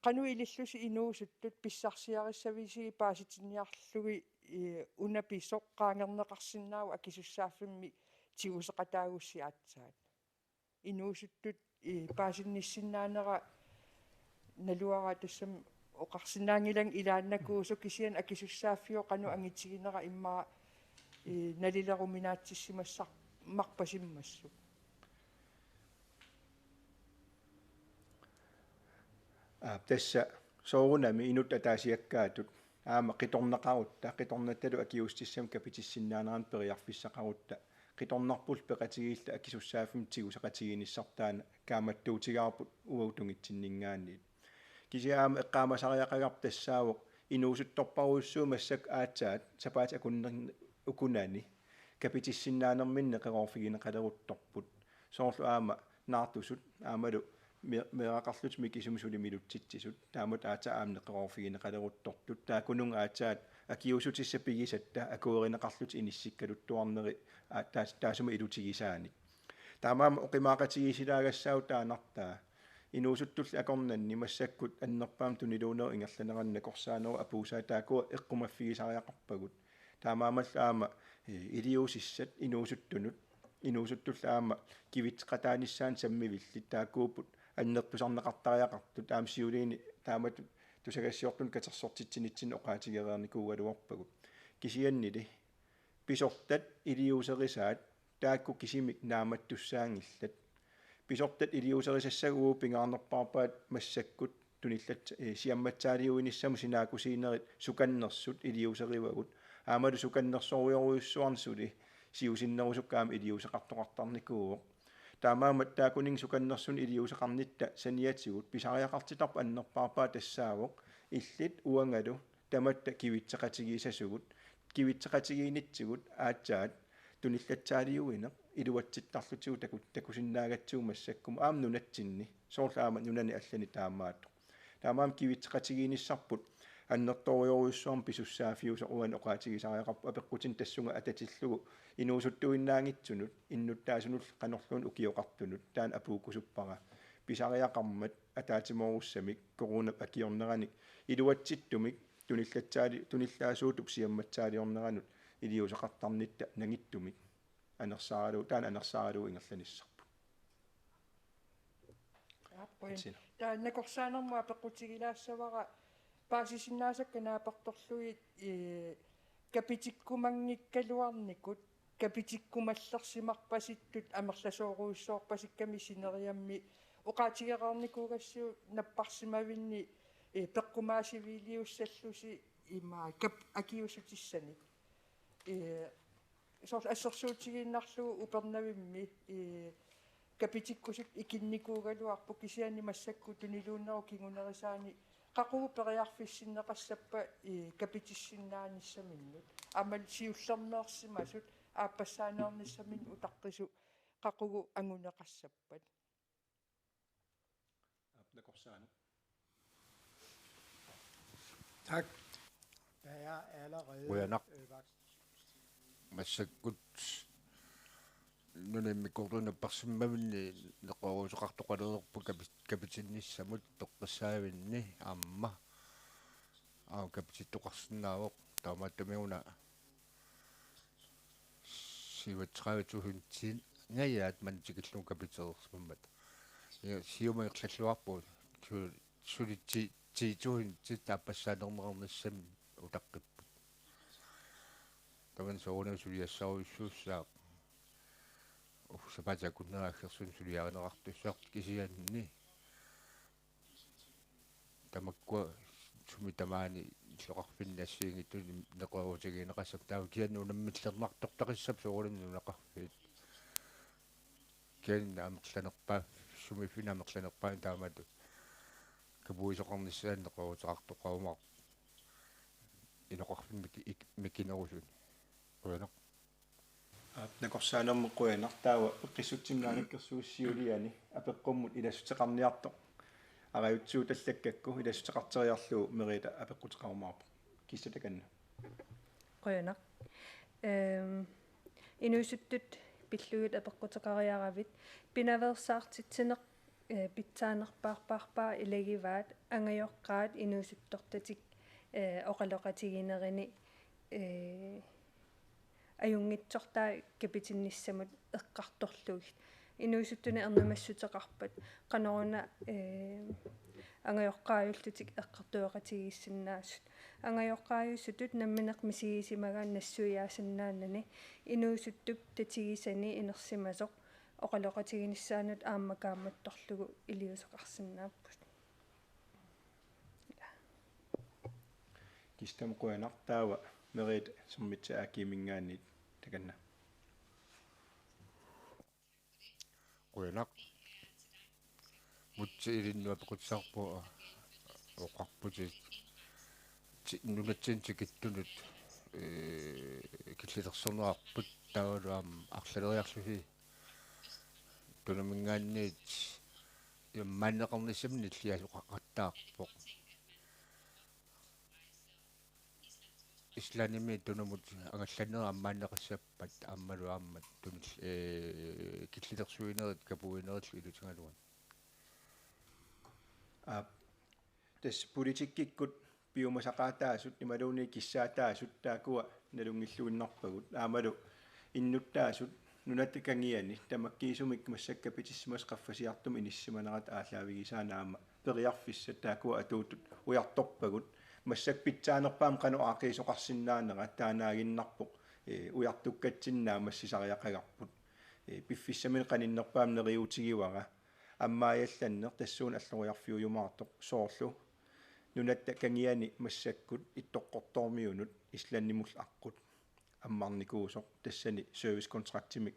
qanu ilillusi inuusuttut pissarsiarissavisi paasitiniarllugi unapi soqqaangerneqarsinnaagu akisussaaffimmi tiguseqataaguussi aatsaat inuusuttut paasinnissinnaanera naluara tassam oqarsinnaangilang ilaannakuusu kisian akisussaaffio qanu angitiginera immaa nalileruminaatsissimassar marpasimmassu tässä soorunami inut ataasiakkaatut aama qitornaqarutta qitornattalu akiustissam kapitissinnaanaran periarfissaqarutta qitornarpul peqatigiilla akisussaaffim tiguseqatiginissartaana kaamattuutigaarput uautungitsinningaanniit kisiaama eqqaamasariaqagartassaavoq inuusuttorparuussuumassak aatsaat sapaat ukunani kapitissinnaanерминне qeqorfigineqaleruttorput soorlu aama naartusut aamalu meaqarlut mikisumsuli milutsitsisut taamut aata aamne qeqorfigineqaleruttortut taakununga aataat akiusutissappigisatta akuerineqarlut inissikkaluttuarneri taasuma ilutigisaani taamaama oqimaaqatigisilaagassaau taanartaa inuusuttull akornanni massakkut annerpaam tuniluuner ingerlaneranna korsaaneru apuusaa taakua eqqumaffigisariaqarpagut taamaamal aama iliusissat inuusuttull aama kivitqataanissaan sammivillit taakuuput аннерпусарнеқартариақартут аамсиулиини таамат тусагассиортун катерсортитсинитсин оqaатигереерникуугалуарпагут кисианнили писортат илиусерисаат таакку кисимик нааматтуссаангиллат писортат илиусерисассагуу пингаарнерпарпаат массаккут туниллат сиамматсаалиуиниссаму синаакусиинерит суканнерсут илиусеривагут аамалу суканнерсоруйоруйуссуарнсули сиусиннерусуккаама илиусеқартоқартарникууоқ таамаамат таакунин суканнерсун илиусеқарнитта саниатсигут писариақартитарпа аннерпарпаа тассаавоқ иллит уангалу таматта кивитсеқатигисасугут кивитсеқатигиинитсигут аатсаат туниллатсаалиуинеқ илуатситтарлутигу такусиннаагатсуумассаккум аамнунатсинни соорлаама нунани аллани таамаатто таамаам кивитсеқатигииниссарпут аннерториоруйуссуарм писуссаафиуса уан оqaатигисариақарпу апеққутин тассунга ататиллугу инуусуттуиннаангитсунут иннуттаасунул qanorluun ukiоqartunut taan apuukusuppaga pisariaqarmat ataatimorussамик корунап акиорнераник илуатситтумик туниллаасуутуп сиамматсаалиорнеранут илиусеқартарнитта нагиттумик анерсааралу таан анерсааралу ингерланissarpu ааппуин таа накорсаанермуа пеққутигилаассавара паасисиннаасакка наапарторлуги капитиккумангиккалуарникут капитиккумаллерсимарпаситтут амерласооруйссоорпасикками синериамми оqaатигеқарникуугассуу наппарсимавинни пеққумаасивилиуссаллуси имаа кап акиусутиссани сорс ассерсуутигииннарлугу упернавимми капитиккусут икинникуугалуарпу кисиани массакку тунилууннеру кигунерисаани qaquu periarfissinneqassappa kapitissinaannissamиннут амал сиуллернеерсимасут ааппассааneernissamin утаққису qaquu angунеқассаппат апнакорсаана Tak. Der er allerede Uyanaq массаккут нунаммиккорунаппарсиммавинни неқоруусоқартоқалерерпу капитинниссамут тоққассаавинни аама капититтоқарсинаавоқ таамааттамиуна сиватсраавитсугунтин наяат мантикиллун капитерерсмаммат сиумаерллуарпу сулитси тиитуин титтааппассаанернеқарнассами утаққиппут taman soorna suliassauissuussaaq sapatakunneraagersun suliarenerartussaaq kisianni tamakkua sumitamaani soqarfinnassiingittu neqoruutigineqassap taavu kiannuunammitlermartortaqissap soorunnuneqarfiit kianna amerlanerpaa sumifina amerlanerpaa taamatu kapuisoqarnissaan neqoruutaqartoqaumaq inoqarfin mikinerusun uyanaq накорсаанермеққуянартаава эққиссутсимнааниккерсууссиулиани апеққуммут илассутеқарниарто араjutсуу таллаккакку илассутеқартериарлуу мерита апеққутеқармаарпа киссатаканна qoyanaq inuisuttut pillugit apeqqutеқариаравит пинаверсаартитсинеқ питсаанерпаарпаарпаа илагиваат ангайоққаат inuisuttортатик оқалоқатигинерини аюнгитсортаа капитинниссамут эққарторлугит inuisuttuni ernumassutеқарпат qanoruna ангайоққааюллутик эққартуеқатигиссиннаассут ангайоққааюссутут намминеқ мисигисимагаан нассуяасиннааннани inuisuttуп татигисани инерсимасоқ оқалоқатигиниссаанут ааммакааматторлугу илиусоқарсинааппут кистамқуянартаава мерит суммитса акимингаанит таканна uyanaq mutsi pequtsaarpu oqarputit nunatsin tikittunut killitersernerarput taaluam arlaleriarlusi tunamingaanniit immaanneqarnissamni illiasuqaqqattaarpoq исланими тунамут ангалланера аммааннеқассаппат ааммалуааммат тунил киллилерсуинерит капуинерит илутингалуан тас политиккиккут пиумасақаатаасут ималууни киссаатаасут таакуа налунгиллуиннарпагут аамалу иннуттаасут нунаттакангиани тамаккиисумик массаккапитиссимас qaffasiartum иниссиманерат аалаавигисаанаама периарфисса таакуа атуутут уярторпагут массакпитсаанерпаам кану аақиисоқарсинаанера таанаагиннарпоқ уяртуккатсиннаа массисариақагарпут пиффиссамин каниннерпаам нериутигивара аммааяllаннер тассуун аллориарфиуйумаартоқ соорлу нунатта кангиани массаккут иттоққортормиунут исланнимул аққут аммарникуусоқ тассани сервис контрактимик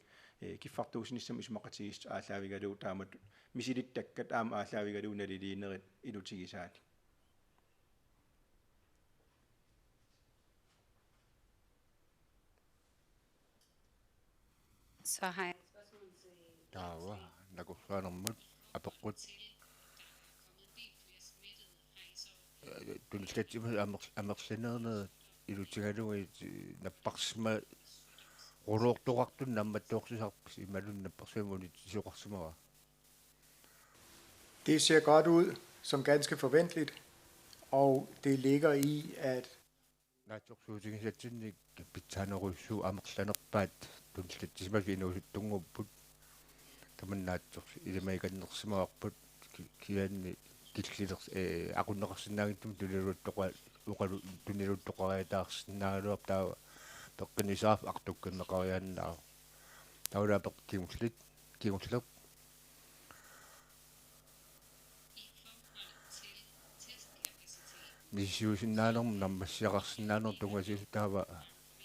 киффартуусиниссам исмақатигис аалаавигалуу таамат мисилиттаккат аама аалаавигалуу налилиинерит илутигисаани Så har jeg et spørgsmål til taava nakussaanermut apeqqut tunillatsimut amerlanerneet ilutigaluit napparsima uruortoqartun nammattuorsusarpis imalun napparsuimunit isuqarsimara Det ser godt ud, som ganske forventeligt, og det ligger i, at naatsorsuutigisatsinnik pitsanerussu amerlanerpaat tunillatsimagi inuusuttungupput tamannaatsorsu ilimaikannersimaarput kianni killilers aqunneqarsinnaagittum tuniluttoqa uqalu tuniluttoqariataarsinnaaluar taava peqqinisaaf artukkanneqariaannaa taulaapeq kingullerp мисиусиннаанерм наммассиақарсиннаанер тунгасиусу таава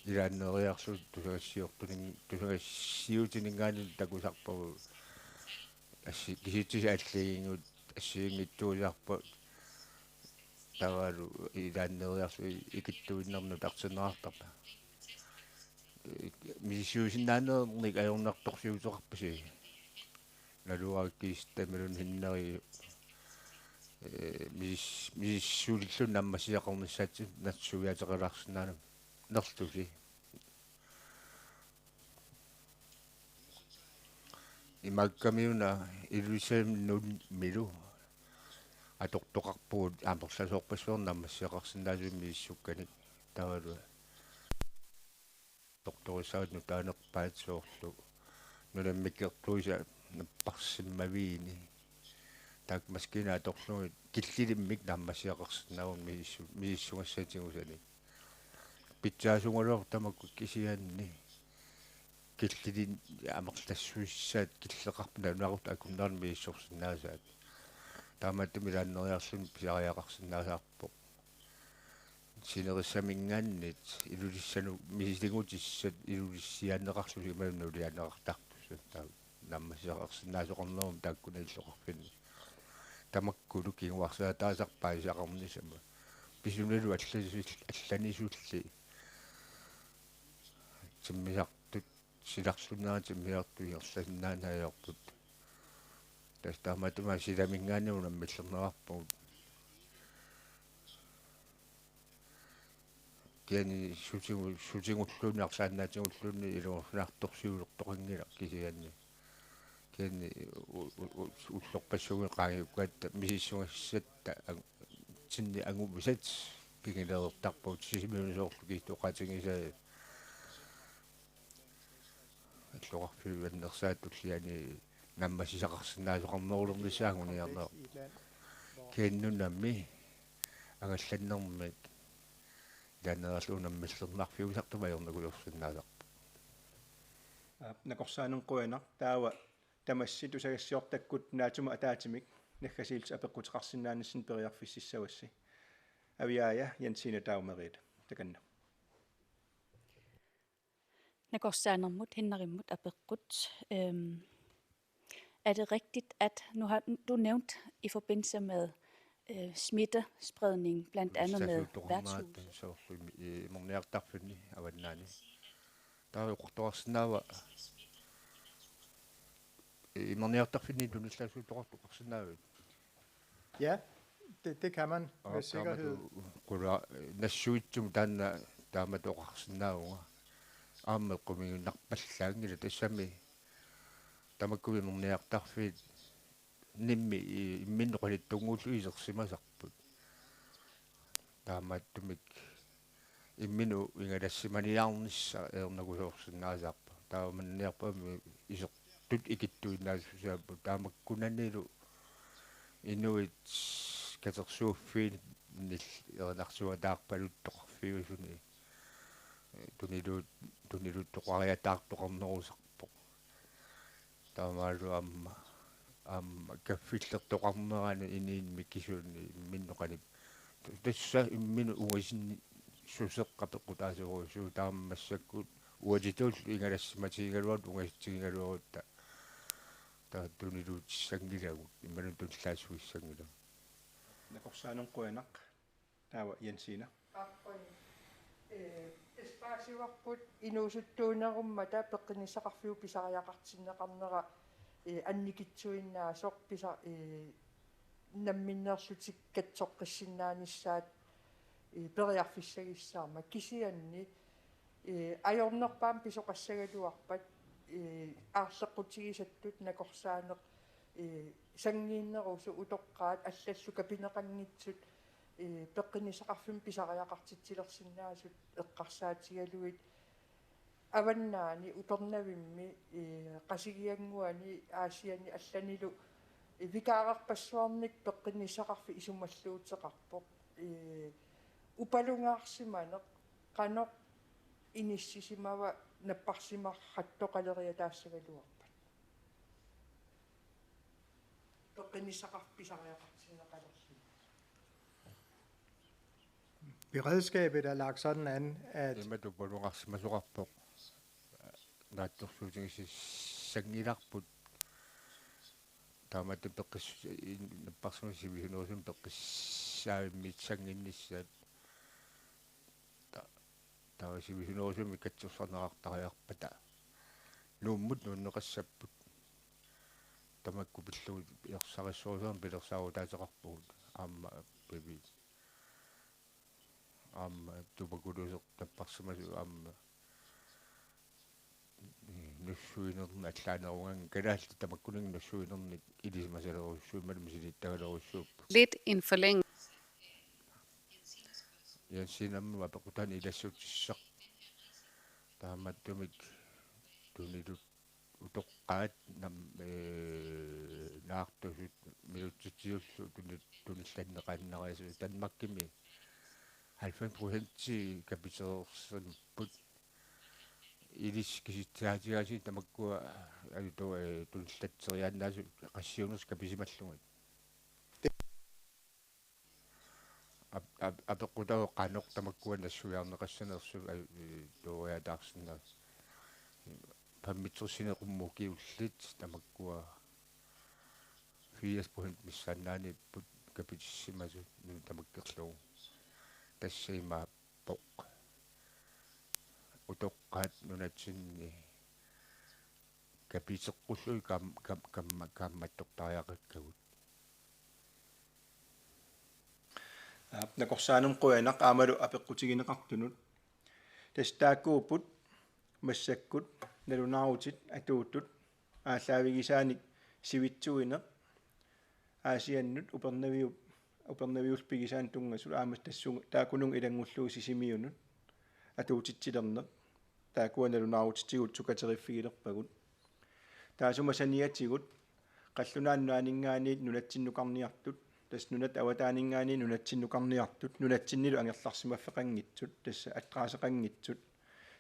илааннериарсут тусагассиутинингаани такусарпагу асси киситсиса аллагингут ассиингиттуусарпа тавалу илааннериарсу икиттуиннерну тартинеартарпа мисиусиннаанерник ajornartorsiusoqarpasi налуаркиистамалун хиннери миссуулиллун наммасиақарниссаатси натсуяатеқалаарсинаанам нерлуси имаккамиуна илуисаам нун милу атортоқарпуут аамерласоорпассуор наммассиақарсинаасуи мииссукканик тавалу торторисаат нутаанерпаатсоорлу нунаммиккертуиса наппарсиммавиини так маскина торнуит киллилиммик наммасиақарсинаавун мииссугассаатигусани питсаасунгалуар тамакку кисиаанни киллилин амерлассуиссаат киллеқарпна нуарут акуннаарми иссорсинаасаат таамааттами лааннериарлун писариақарсинаасаарпо синерissамингааннит илулиссану мисилигутиссат илулиссиаанеқарлуси имаанну лианеқартартуссат таа наммасиақарсинаасоқарнерум тааккуна иллоқарфинни тамаккулу кигуарсаа таасарпаа исақарнисама писуналу алланисулли тиммисартут силарсунаати миартуиерласинаанаajorput тас таамаатума силамингааннау наммиллернерарпугут киани шутингуллуунниарсаанаатингуллуунни илуорнаарторсиулертоқангила кисианни киани уллорпассуги қаагиуккаатта мисиссугассатта тинни ангумусат пигилеэртарпут сисимиунусоорлу кистоқатингисаа аллоқарфиуаннерсаатуллиани наммасисақарсинаасоқарнерулернissaангуниарнер кианнунамми агалланнэрмик янералуунаммиллернарфиусартумаёрнагулерсинаасарпу накорсаанен таава тамасситу сагассиортаккут наатума атаатимик наггасиилс апеққутеқарсинааниссин периарфиссиссавасси авиая янсина таумерит таканна Nakorsanermut hinnerimut apeqqut. Er det rigtigt, at nu har du nævnt i forbindelse med smittespredning, blandt andet med værtshus? Så mornertarfinni avannaani taaruqortorsinnaava mornertarfinni tunullaasuutoqartuqarsinnaavut Ja, det kan man med sikkerhed. Kula nassuitsum taanna taamatoqarsinnaavunga ааммеққумигуннарпаллаангила тассами тамаккуви морниартарфиит нимми имминнеқалиттунгууллу изерсимасарпут таамааттумик иммину ингалассиманиарнisса eerнагусоорсинаасаарпа тааманниарпами исертут икиттуиннаасусааппу таамаккунанилу инуит катерсууффиин нил ернарсуатаарпалуттоқарфиусуни тунилуттоқариатаартоқарнерусарпо таамаалу амма каффиллертоқарнерани иниинми кисуунни минноқалип тасса иммину угасинни сусеққапеққутаасуруусуу тааммассаккут уатитул ингалассиматигалуат угаситигигалуарутта таа тунилуутиссангилагут имману туллаасуиссангила накорсаанен қуянақ таава янсина эспаасиварпут инуусуттуунеруммата пеққинissақарфиу писариақартиннеқарнера анникитсуиннаасоқ писа намминнерсутик катсоққиссиннааниссаат периарфиссагиссаама кисианни ajornerpaam pisoqassagaluarpat аарлеққутигисаттут накорсаанеқ сангииннерусу утоққаат аллаллу капинеқангитсут пеққинисақарфим писариақартитсилерсиннаасут эққарсаатигалуит аваннаани уторнавимми қасигиангуани аасиани алланилу викаарарпассуарник пеққинисақарфи исумаллуутеқарпоқ упалунгаарсиманеқ қаноқ иниссисимава наппарсимарраттоқалериа таассагалуарпат пеққинисақарфи писариақартинеқалерсин. Beredskabet er lagt sådan an, at имату полунгаарсимасоқарпоқ наатторсуутигисис сангиларпут таамату пеққис наппарсунисивигунерусум пеққиссаавиммит сангинниссаат таавасивигунерусуми катсерсарнеқартариарпата нууммут нууннеқассаппут тамакку пиллуи иерсариссуусуам пилерсаагутаатеқарпугут аама пиби тубакулусер таппарсимасу аама нуссуинерна аллаанерунган калаалли тамаккунин нуссуинерник илисмасалеруссуималум силиттагалеруссууп Lidt en forlængelse. янсинамма пекутани илассутиссақ тааматтумик тунилут утоққаат нам наартусут минутситиуллу тунилланнеқааннериасу танмаккими 90% kapiteersersunupпут илис киситсаатигаси тамаккуа алуту туллатсериааннаасу qassiuners каписималлугат апеққутао қанеқ тамаккуа нассуяарнеқассанерсу туориатаарсинаа паммитсерсинеқумму киуллит тамаккуа 80% миссааннааниппут капитиссимасу ну тамаккерлугу тассима поқ утоққаат нунатсинни капитеққуллуи камматтоқтариақаккагут накорсаанум қуянақ аамалу апеққутигинеқартунут тастааккууппут массаккут налунаарутит атууттут ааллаавигисааник сивитсуинеқ аасианнут упернавиус пигисаан тунгасул аамас тассунга таакунун илангуллуи сисимиунут атуутитсилернеқ таакуаналунаарутитигут сукатериффигилерпагут таасума саниатигут қаллунааннуанингаанит нунатсиннукарниартут тас нунат аватаанингаани нунатсиннукарниартут нунатсиннилу ангерларсимаффеқангитсут тасса аттраасеқангитсут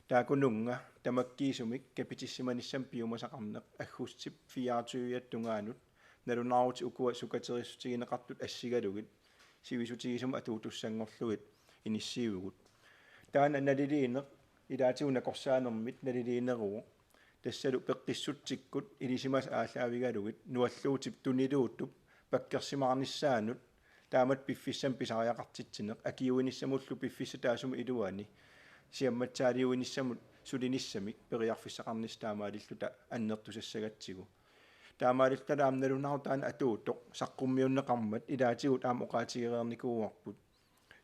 таакунунга тамаккиисумик капитиссиманиссам пиумасақарнеқ аггустип 24-яттунгаанут налунаарути укуа сукатериссутигинеқартут ассигалугит сивисутигисума атуутуссангорлугит иниссиивгут таана налилиинеқ илаатигуна корсаанермит налилиинеруу тассалу пеққиссутсиккут илисимас ааллаавигалугит нуаллуутип тунилуутуп паккерсимаарниссаанут таамат пиффиссам писариақартитсинеқ акиуиниссамуллу пиффисса таасума илуани сиамматсаалиуиниссамут сулиниссамик периарфиссақарнис таамаалиллута аннертусассагатсигу таамаалилтала амналунаарутаана атуутоқ саққуммиуннеқармат илаатигут аама оқаатигереерникууарпут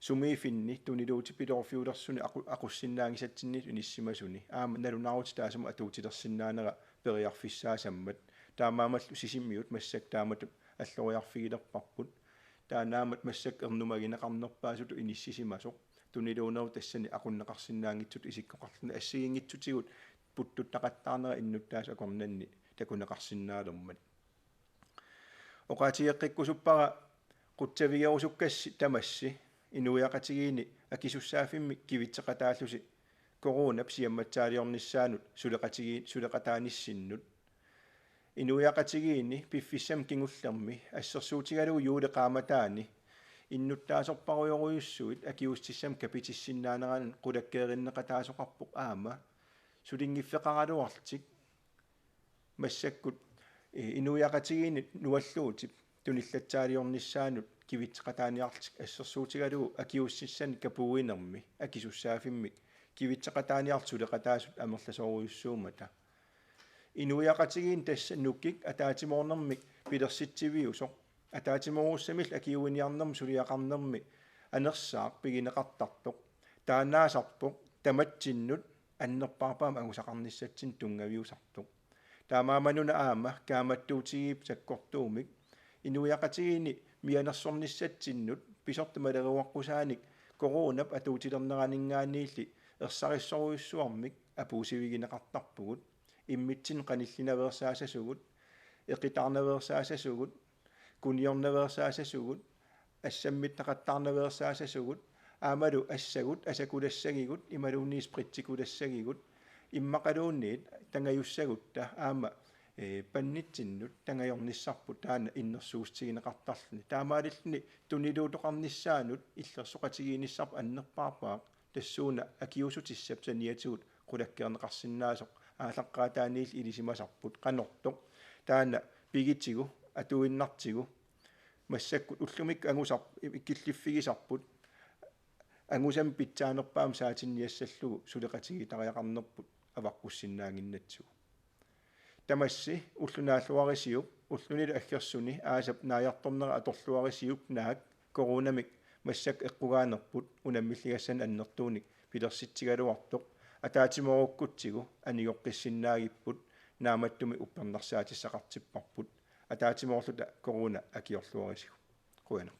сумиифинни тунилуути пилорфиулерсуни ақуссиннаангисатсиннит униссимасуни аама налунаарути таасума атуутилерсиннаанера периарфиссаасаммат таамаамаллу сисиммиут массак таамату аллориарфигилерпарпут таанаамат массак ернумагинеқарнерпаасуту иниссисимасоқ тунилуунеру тассани ақуннеқарсинаангитсут исиккоқарлуна ассигингитсутигут путтуттақаттаарнера иннуттаасу акорнанни такунеқарсинаалермат оқаатиеққиккусуппара қутсавигерусуккасси тамасси инуяқатигиини акисуссаафимми кивитсеқатааллуси коронап сиамматсаалиорниссаанут сулеқатааниссиннут инуяқатигиини пиффиссам кингуллерми ассерсуутигалуу юулеқааматаани иннуттаасорпаруйоруйуссуит акиустиссам капитиссиннаанеран қулаккеериннеқатаасоқарпоқ аама сулингиффеқаралуартик массаккут инуяқатигиини нуаллуутип туниллатсаалиорниссаанут кивитсеқатааниартик ассерсуутигалуу акиуссиссан капуинерми акисуссаафиммик кивитсеқатааниартулеқатаасут амерласоруйуссуумата инуяқатигиин тасса нуккик атаатимоорнэрмик пилерситсивиусоқ атаатиморуссамил акиуиниарнэрм сулиақарнэрми анерсаақ пигинеқартартоқ таанаасарпоқ таматсиннут аннерпаарпаама агусақарниссатсин тунгавиусартоқ таамаамануна аама кааматтуутигиип саккортуумик инуяқатигиини мианерсорниссатсиннут писортамалеруаққусааник коронап атуутилернеранингааниилли ерсариссоруйуссуармик апуусивигинеқартарпугут иммитсин қаниллинаверсаасасугут эқитарнаверсаасасугут куниорнаверсаасасугут ассаммиттақаттарнаверсаасасугут аамалу ассагут асакулассагигут ималуунниис притсикулассагигут иммақалуунниит тангаюссагутта аама паннитсиннут тангайорниссарпут таана иннерсуустигинеқартарлни таамаалиллни тунилуутоқарниссаанут иллерсоқатигииниссарп аннерпаарпаақ тассууна акиусутиссап саниатигут қулаккеернеқарсинаасоқ аалаққаатааниил илисимасарпут қанортоқ таана пигитсигу атуиннартигу массаккут уллумик ангусар иккиллиффигисарпут ангусам питсаанерпаам саатинниассаллугу сулеқатигитариақарнерпут аваққуссиннаангиннатсугу тамасси уллунааллуарисиуп уллунилу аггерсуни аасап нааярторнера аторлуарисиуп наак коронамик массак эққугаанерпут унаммиллигассан аннертууник пилерситсигалуартоқ атаатиморуккутсигу анигоққиссиннаагиппут нааматтуми уппернарсаатиссақартиппарпут атаатимоорлута корона акиорлуарисигу куана